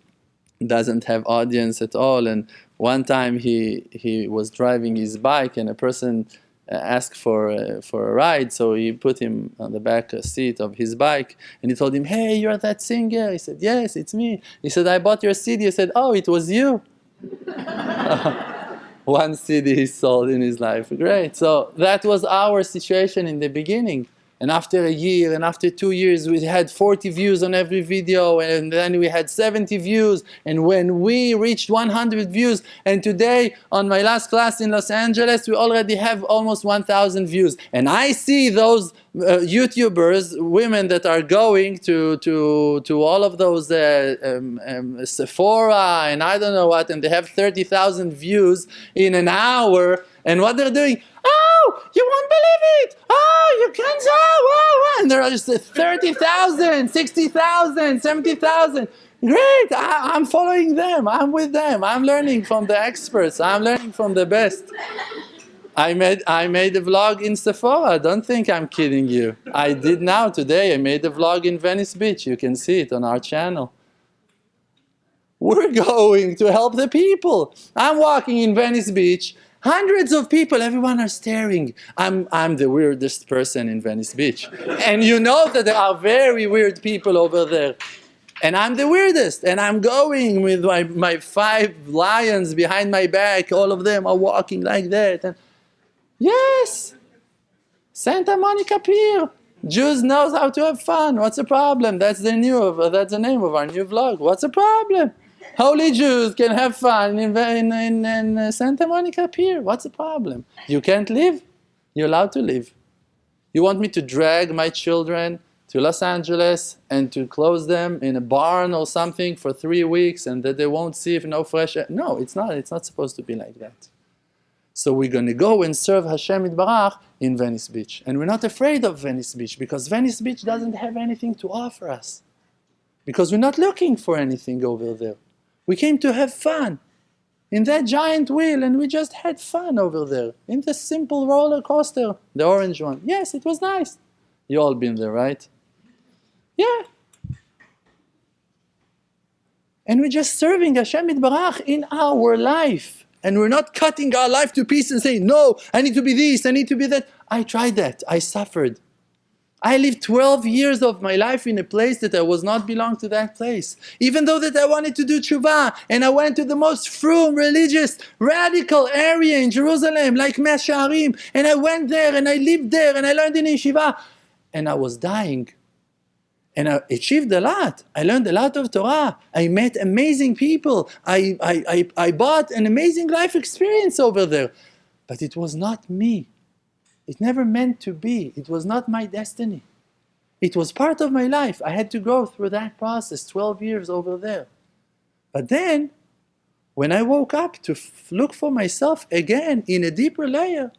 doesn't have audience at all. And one time he was driving his bike and a person asked for a ride, so he put him on the back seat of his bike and he told him, hey, you're that singer? He said, yes, it's me. He said, I bought your CD. He said, oh, it was you. 1 CD he sold in his life. Great. So that was our situation in the beginning. And after a year and after 2 years, we had 40 views on every video, and then we had 70 views. And when we reached 100 views, and today on my last class in Los Angeles, we already have almost 1,000 views. And I see those YouTubers, women that are going to all of those Sephora and I don't know what, and they have 30,000 views in an hour. And what they're doing, oh, you won't believe it. Oh, you can't, and there are just 30,000, 60,000, 70,000. Great, I'm following them. I'm with them. I'm learning from the experts. I'm learning from the best. I made a vlog in Sephora. Don't think I'm kidding you. I did now today. I made a vlog in Venice Beach. You can see it on our channel. We're going to help the people. I'm walking in Venice Beach. Hundreds of people, everyone are staring. I'm the weirdest person in Venice Beach. And you know that there are very weird people over there. And I'm the weirdest. And I'm going with my 5 lions behind my back. All of them are walking like that. And yes, Santa Monica Pier. Jews knows how to have fun. What's the problem? That's the name of our new vlog. What's the problem? Holy Jews can have fun in Santa Monica Pier. What's the problem? You can't live? You're allowed to live. You want me to drag my children to Los Angeles and to close them in a barn or something for 3 weeks and that they won't see if no fresh air? No, it's not. It's not supposed to be like that. So we're going to go and serve Hashem Yitbarach in Venice Beach. And we're not afraid of Venice Beach because Venice Beach doesn't have anything to offer us. Because we're not looking for anything over there. We came to have fun in that giant wheel, and we just had fun over there in the simple roller coaster, the orange one. Yes, it was nice. You all been there, right? Yeah. And we're just serving Hashem Yitbarach in our life. And we're not cutting our life to pieces and saying, no, I need to be this, I need to be that. I tried that. I suffered. I lived 12 years of my life in a place that I was not belong to that place. Even though that I wanted to do tshuva, and I went to the most frum, religious, radical area in Jerusalem, like Mea Shearim, and I went there, and I lived there, and I learned in yeshiva, and I was dying. And I achieved a lot. I learned a lot of Torah. I met amazing people. I bought an amazing life experience over there. But it was not me. It never meant to be. It was not my destiny. It was part of my life. I had to go through that process, 12 years over there. But then, when I woke up to look for myself again in a deeper layer,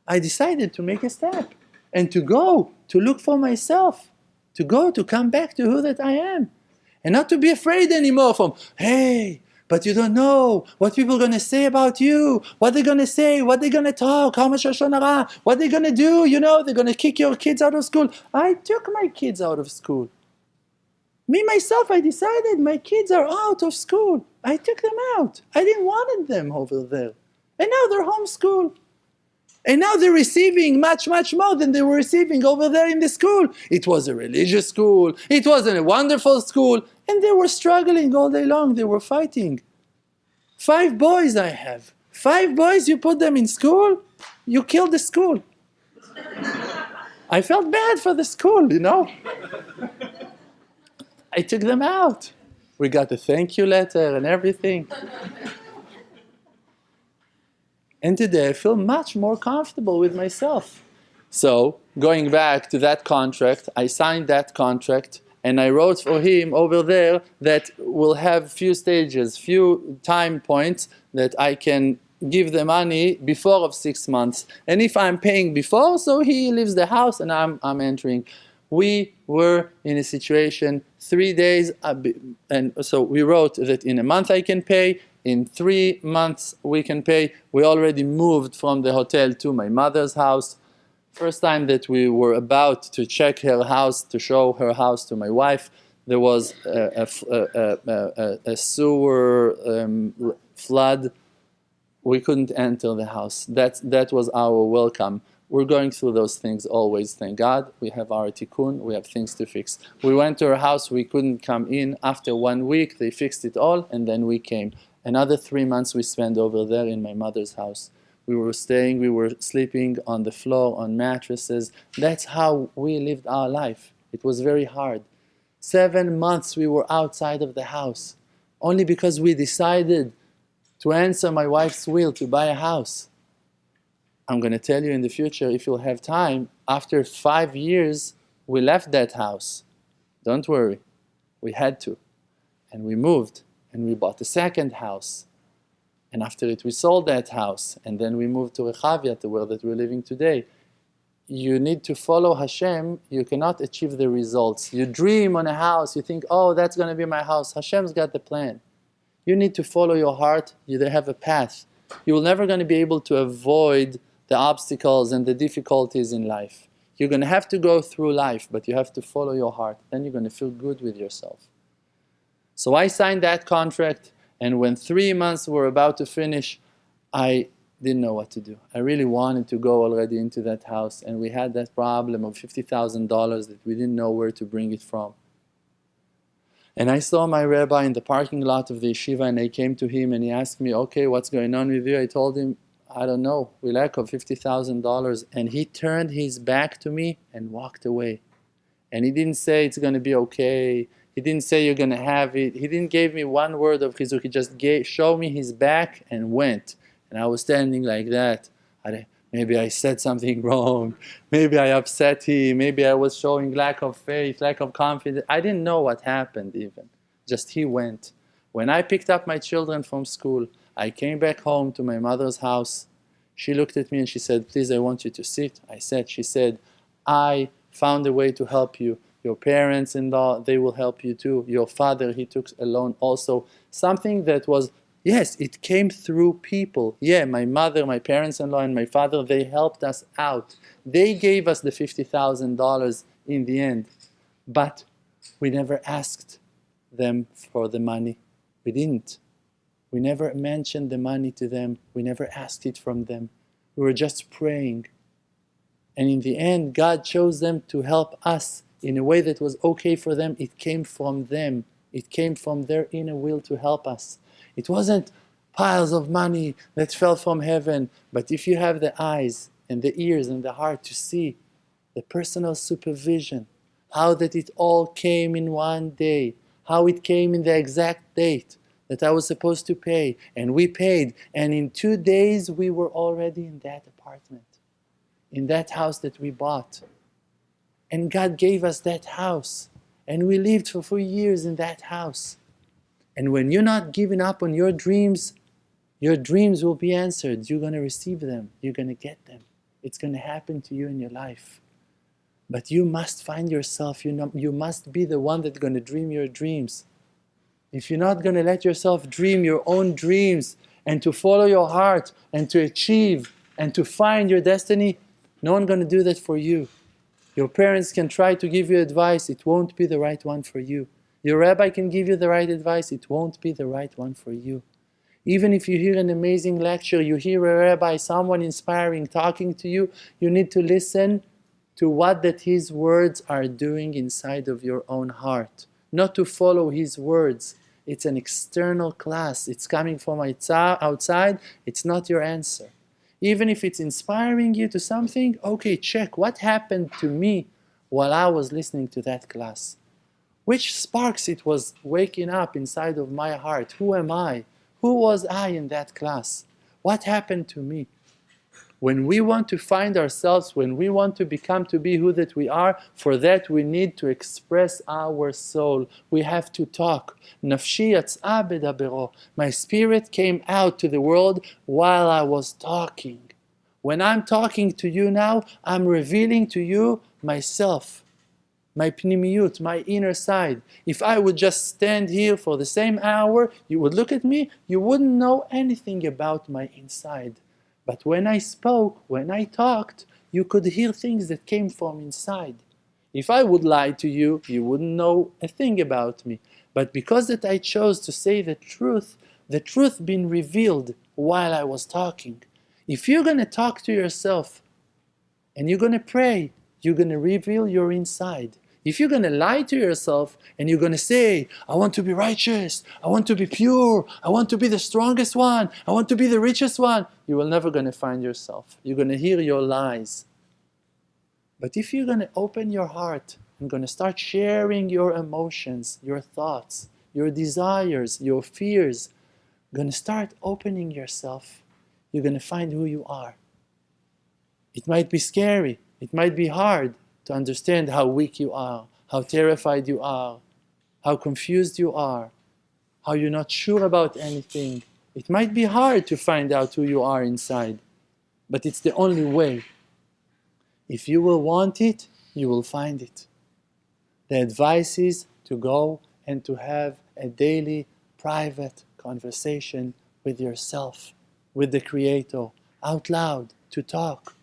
I decided to make a step and to go to look for myself. To come back to who that I am. And not to be afraid anymore from, hey, but you don't know what people are going to say about you, what they're going to say, what they're going to talk, how much Lashon Hara, what they're going to do, they're going to kick your kids out of school. I took my kids out of school. Me, myself, I decided my kids are out of school. I took them out. I didn't want them over there. And now they're homeschooled. And now they're receiving much, much more than they were receiving over there in the school. It was a religious school. It wasn't a wonderful school. And they were struggling all day long. They were fighting. 5 boys I have. 5 boys, you put them in school, you kill the school. I felt bad for the school, I took them out. We got a thank you letter and everything. And today I feel much more comfortable with myself. So, going back to that contract, I signed that contract and I wrote for him over there that we'll have few stages, few time points that I can give the money before of 6 months. And if I'm paying before, so he leaves the house and I'm entering. We were in a situation 3 days, and so we wrote that in a month I can pay, in 3 months we can pay. We already moved from the hotel to my mother's house. First time that we were about to check her house, to show her house to my wife, there was a sewer flood. We couldn't enter the house. That was our welcome. We're going through those things always, thank God. We have our tikkun, we have things to fix. We went to her house, we couldn't come in. After 1 week, they fixed it all, and then we came. Another 3 months we spent over there in my mother's house. We were sleeping on the floor, on mattresses. That's how we lived our life. It was very hard. 7 months we were outside of the house, only because we decided to answer my wife's will to buy a house. I'm going to tell you in the future, if you'll have time, after 5 years, we left that house. Don't worry, we had to. And we moved, and we bought a second house. And after it, we sold that house, and then we moved to Rechavia, to where that we're living today. You need to follow Hashem. You cannot achieve the results. You dream on a house, you think, oh, that's going to be my house. Hashem's got the plan. You need to follow your heart. You have a path. You're never going to be able to avoid the obstacles and the difficulties in life. You're going to have to go through life, but you have to follow your heart. Then you're going to feel good with yourself. So I signed that contract, and when 3 months were about to finish, I didn't know what to do. I really wanted to go already into that house, and we had that problem of $50,000 that we didn't know where to bring it from. And I saw my rabbi in the parking lot of the yeshiva, and I came to him and he asked me, okay, what's going on with you? I told him, I don't know, we lack of $50,000. And he turned his back to me and walked away. And he didn't say it's going to be okay. He didn't say you're going to have it. He didn't give me one word of chizuk. He just showed me his back and went. And I was standing like that. Maybe I said something wrong. Maybe I upset him. Maybe I was showing lack of faith, lack of confidence. I didn't know what happened even. Just he went. When I picked up my children from school, I came back home to my mother's house. She looked at me and she said, please, I want you to sit. She said, I found a way to help you. Your parents-in-law, they will help you too. Your father, he took a loan also. Something that was, yes, it came through people. Yeah, my mother, my parents-in-law, and my father, they helped us out. They gave us the $50,000 in the end. But we never asked them for the money. We didn't. We never mentioned the money to them. We never asked it from them. We were just praying. And in the end, God chose them to help us in a way that was okay for them. It came from them. It came from their inner will to help us. It wasn't piles of money that fell from heaven. But if you have the eyes and the ears and the heart to see the personal supervision, how that it all came in one day, how it came in the exact date that I was supposed to pay, and we paid, and in 2 days we were already in that apartment, in that house that we bought. And God gave us that house, and we lived for 4 years in that house. And when you're not giving up on your dreams will be answered. You're going to receive them. You're going to get them. It's going to happen to you in your life. But you must find yourself. You must be the one that's going to dream your dreams. If you're not going to let yourself dream your own dreams and to follow your heart and to achieve and to find your destiny, no one's going to do that for you. Your parents can try to give you advice. It won't be the right one for you. Your rabbi can give you the right advice. It won't be the right one for you. Even if you hear an amazing lecture, you hear a rabbi, someone inspiring, talking to you, you need to listen to what that his words are doing inside of your own heart. Not to follow his words. It's an external class. It's coming from outside. It's not your answer. Even if it's inspiring you to something, okay, check what happened to me while I was listening to that class. Which sparks it was waking up inside of my heart? Who am I? Who was I in that class? What happened to me? When we want to find ourselves, when we want to become to be who that we are, for that we need to express our soul. We have to talk. Nafshi yatz'a bedabero. My spirit came out to the world while I was talking. When I'm talking to you now, I'm revealing to you myself, my pnimiyut, my inner side. If I would just stand here for the same hour, you would look at me, you wouldn't know anything about my inside. But when I spoke, when I talked, you could hear things that came from inside. If I would lie to you, you wouldn't know a thing about me. But because that I chose to say the truth been revealed while I was talking. If you're going to talk to yourself and you're going to pray, you're going to reveal your inside. If you're going to lie to yourself and you're going to say, I want to be righteous, I want to be pure, I want to be the strongest one, I want to be the richest one, you will never going to find yourself. You're going to hear your lies. But if you're going to open your heart and going to start sharing your emotions, your thoughts, your desires, your fears, going to start opening yourself, you're going to find who you are. It might be scary, it might be hard to understand how weak you are, how terrified you are, how confused you are, how you're not sure about anything. It might be hard to find out who you are inside, but it's the only way. If you will want it, you will find it. The advice is to go and to have a daily private conversation with yourself, with the Creator, out loud, to talk.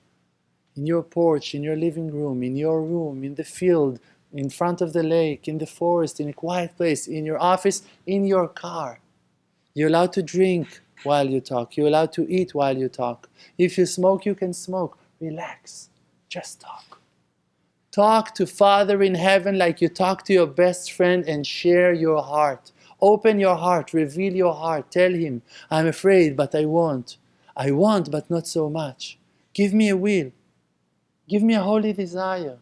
In your porch, in your living room, in your room, in the field, in front of the lake, in the forest, in a quiet place, in your office, in your car. You're allowed to drink while you talk. You're allowed to eat while you talk. If you smoke, you can smoke. Relax. Just talk. Talk to Father in heaven like you talk to your best friend and share your heart. Open your heart. Reveal your heart. Tell him, I'm afraid, but I want. I want, but not so much. Give me a will. Give me a holy desire.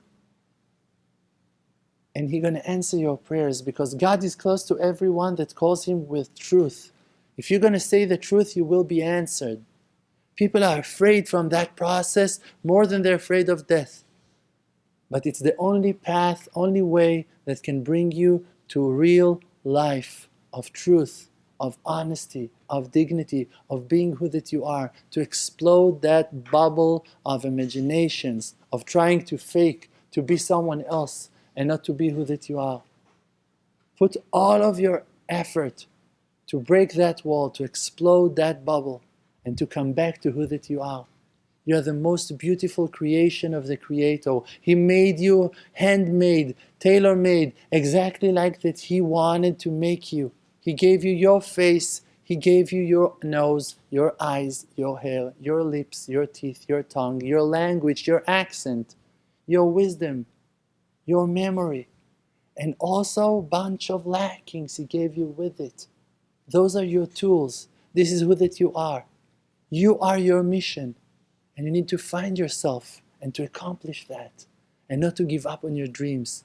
And He's going to answer your prayers because God is close to everyone that calls Him with truth. If you're going to say the truth, you will be answered. People are afraid from that process more than they're afraid of death. But it's the only path, only way that can bring you to real life of truth, of honesty, of dignity, of being who that you are, to explode that bubble of imaginations, of trying to fake, to be someone else, and not to be who that you are. Put all of your effort to break that wall, to explode that bubble, and to come back to who that you are. You are the most beautiful creation of the Creator. He made you handmade, tailor-made, exactly like that He wanted to make you. He gave you your face. He gave you your nose, your eyes, your hair, your lips, your teeth, your tongue, your language, your accent, your wisdom, your memory, and also a bunch of lackings He gave you with it. Those are your tools. This is who that you are. You are your mission, and you need to find yourself and to accomplish that, and not to give up on your dreams.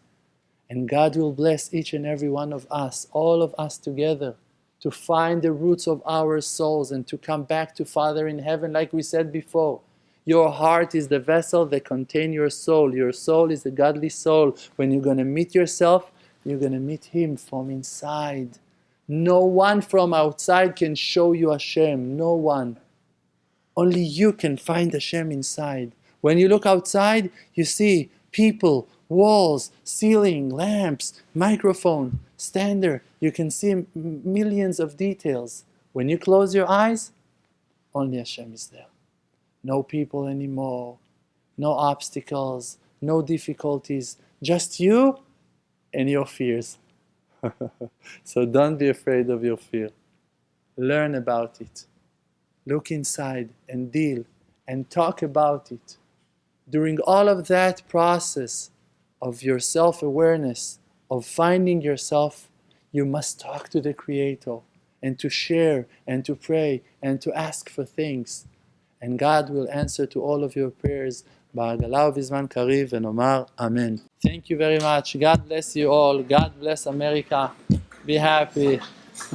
And God will bless each and every one of us, all of us together, to find the roots of our souls and to come back to Father in heaven, like we said before. Your heart is the vessel that contains your soul. Your soul is the godly soul. When you're going to meet yourself, you're going to meet Him from inside. No one from outside can show you Hashem. No one. Only you can find Hashem inside. When you look outside, you see people, walls, ceiling, lamps, microphone, stand there. You can see millions of details. When you close your eyes, only Hashem is there. No people anymore, no obstacles, no difficulties, just you and your fears. So don't be afraid of your fear. Learn about it. Look inside and deal and talk about it. During all of that process of your self-awareness, of finding yourself, you must talk to the Creator and to share and to pray and to ask for things. And God will answer to all of your prayers. Ba'agala u'bizman kariv v'nomar Amen. Thank you very much. God bless you all. God bless America. Be happy.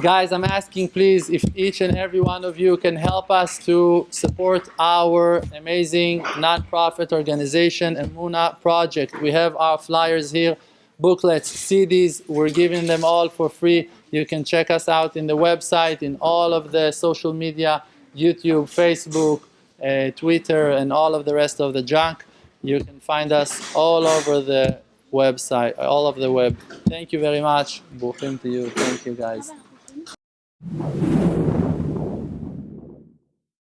Guys, I'm asking please if each and every one of you can help us to support our amazing non-profit organization, Emunah Project. We have our flyers here, booklets, CDs. We're giving them all for free. You can check us out in the website, in all of the social media, YouTube, Facebook, Twitter, and all of the rest of the junk. You can find us all over the website, all of the web. Thank you very much. Bruchim to you. Thank you, guys.